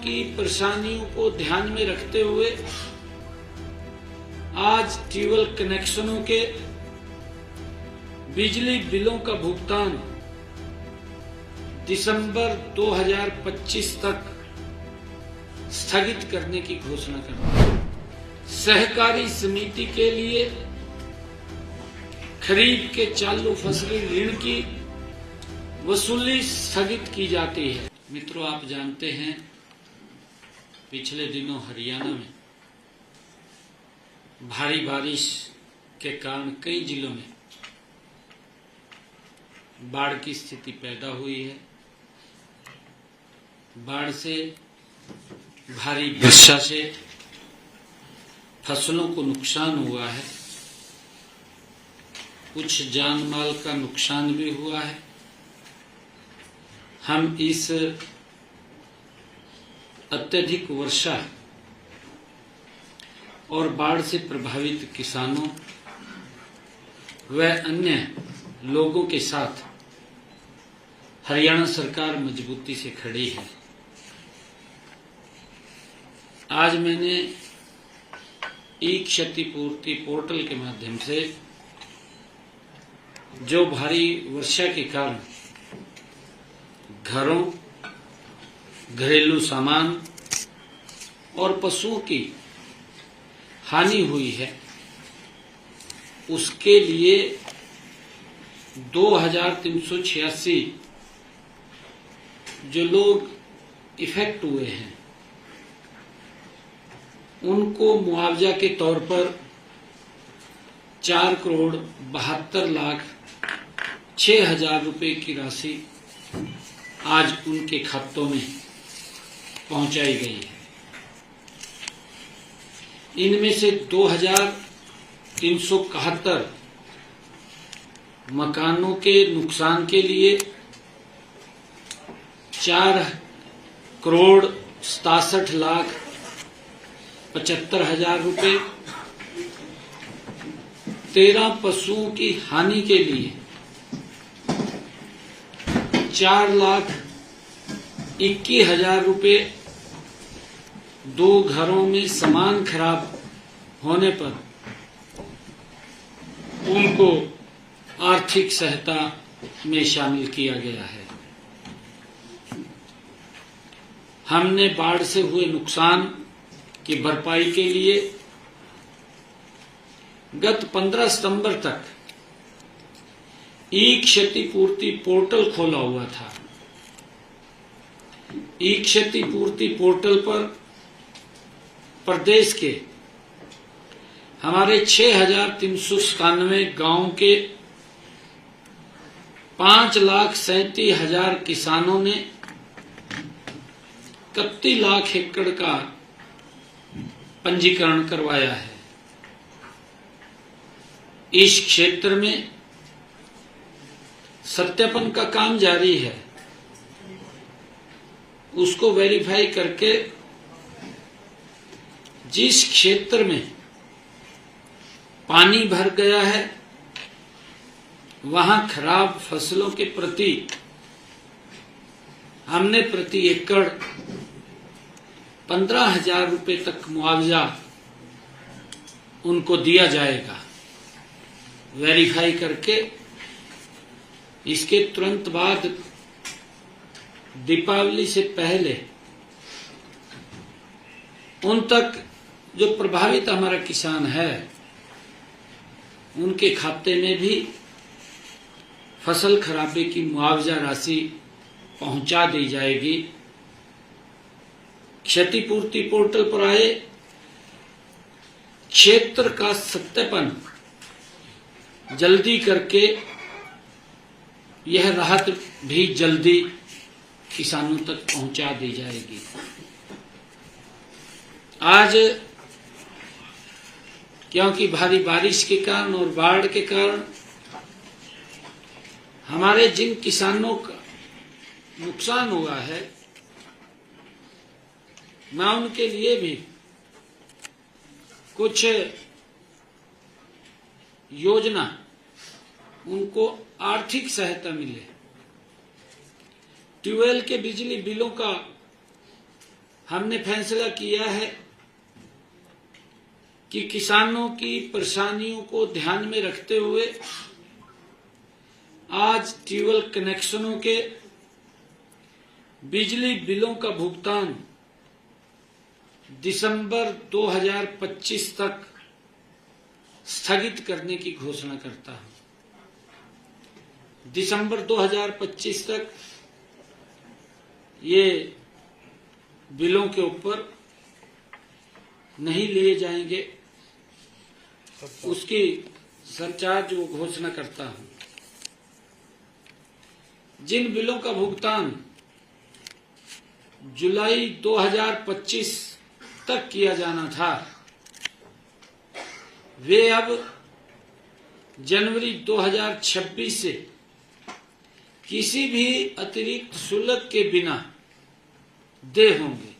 की परेशानियों को ध्यान में रखते हुए आज ट्यूबवेल कनेक्शनों के बिजली बिलों का भुगतान दिसंबर 2025 तक स्थगित करने की घोषणा करना। सहकारी समिति के लिए खरीफ के चालू फसली ऋण की वसूली स्थगित की जाती है। मित्रों, आप जानते हैं पिछले दिनों हरियाणा में भारी बारिश के कारण कई जिलों में बाढ़ की स्थिति पैदा हुई है। बाढ़ से, भारी वर्षा से फसलों को नुकसान हुआ है, कुछ जान माल का नुकसान भी हुआ है। हम इस अत्यधिक वर्षा और बाढ़ से प्रभावित किसानों व अन्य लोगों के साथ हरियाणा सरकार मजबूती से खड़ी है। आज मैंने ई क्षतिपूर्ति पोर्टल के माध्यम से जो भारी वर्षा के कारण घरों, घरेलू सामान और पशुओं की हानि हुई है, उसके लिए 2386 जो लोग इफेक्ट हुए हैं उनको मुआवजा के तौर पर 4,72,06,000 रुपए की राशि आज उनके खातों में पहुंचाई गई है। इनमें से 2,371 मकानों के नुकसान के लिए 4,67,75,000 रुपए, 13 पशुओं की हानि के लिए 4,21,000 रुपए, 2 घरों में सामान खराब होने पर उनको आर्थिक सहायता में शामिल किया गया है। हमने बाढ़ से हुए नुकसान की भरपाई के लिए गत 15 सितंबर तक ई क्षतिपूर्ति पोर्टल खोला हुआ था। ई क्षतिपूर्ति पोर्टल पर प्रदेश के हमारे 6,397 गांव के 5,37,000 किसानों ने 31 लाख एकड़ का पंजीकरण करवाया है। इस क्षेत्र में सत्यापन का काम जारी है। उसको वेरीफाई करके जिस क्षेत्र में पानी भर गया है वहां खराब फसलों के प्रति हमने प्रति एकड़ 15,000 रुपए तक मुआवजा उनको दिया जाएगा। वेरीफाई करके इसके तुरंत बाद दीपावली से पहले उन तक जो प्रभावित हमारा किसान है उनके खाते में भी फसल खराबे की मुआवजा राशि पहुंचा दी जाएगी। क्षतिपूर्ति पोर्टल पर आए क्षेत्र का सत्यापन जल्दी करके यह राहत भी जल्दी किसानों तक पहुंचा दी जाएगी। आज क्योंकि भारी बारिश के कारण और बाढ़ के कारण हमारे जिन किसानों का नुकसान हुआ है, मैं उनके लिए भी कुछ योजना, उनको आर्थिक सहायता मिले। ट्यूबवेल के बिजली बिलों का हमने फैसला किया है कि किसानों की परेशानियों को ध्यान में रखते हुए आज ट्यूबवेल कनेक्शनों के बिजली बिलों का भुगतान दिसंबर 2025 तक स्थगित करने की घोषणा करता हूं। दिसंबर 2025 तक ये बिलों के ऊपर नहीं लिए जाएंगे, उसकी सरचार्ज वो घोषणा करता हूं। जिन बिलों का भुगतान जुलाई 2025 तक किया जाना था, वे अब जनवरी 2026 से किसी भी अतिरिक्त शुल्क के बिना देय होंगे।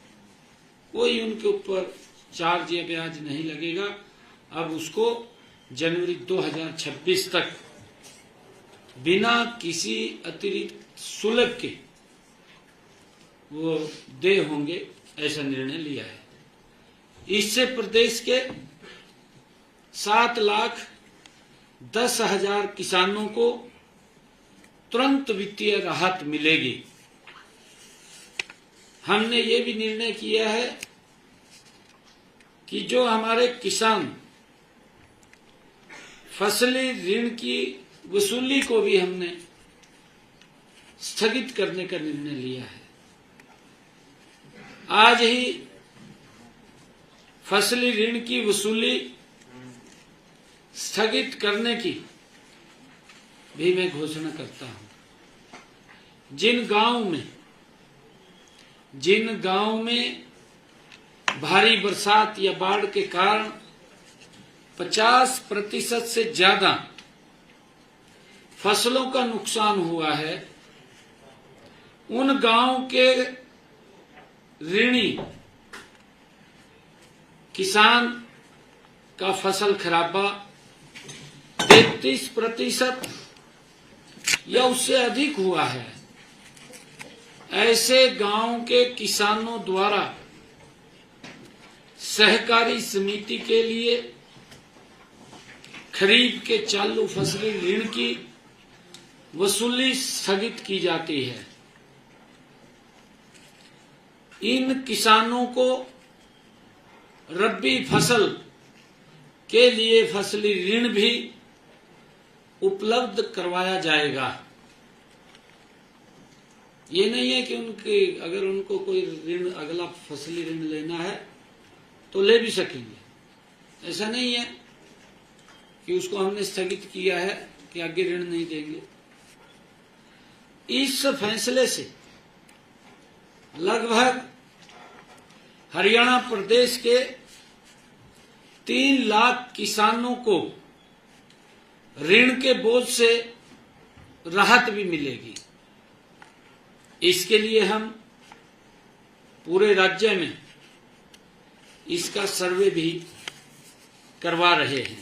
कोई उनके ऊपर चार्ज या ब्याज नहीं लगेगा। अब उसको जनवरी 2026 तक बिना किसी अतिरिक्त शुल्क के वो देय होंगे, ऐसा निर्णय लिया है। इससे प्रदेश के 7,10,000 किसानों को तुरंत वित्तीय राहत मिलेगी। हमने ये भी निर्णय किया है कि जो हमारे किसान फसली ऋण की वसूली को भी हमने स्थगित करने का निर्णय लिया है। आज ही फसली ऋण की वसूली स्थगित करने की भी मैं घोषणा करता हूं। जिन गांव में भारी बरसात या बाढ़ के कारण 50% से ज्यादा फसलों का नुकसान हुआ है, उन गांव के ऋणी किसान का फसल खराबा 33% या उससे अधिक हुआ है। ऐसे गांव के किसानों द्वारा सहकारी समिति के लिए खरीफ के चालू फसली ऋण की वसूली स्थगित की जाती है। इन किसानों को रबी फसल के लिए फसली ऋण भी उपलब्ध करवाया जाएगा। ये नहीं है कि अगर उनको कोई ऋण, अगला फसली ऋण लेना है तो ले भी सकेंगे। ऐसा नहीं है कि उसको हमने स्थगित किया है कि आगे ऋण नहीं देंगे। इस फैसले से लगभग हरियाणा प्रदेश के 3 लाख किसानों को ऋण के बोझ से राहत भी मिलेगी। इसके लिए हम पूरे राज्य में इसका सर्वे भी करवा रहे हैं।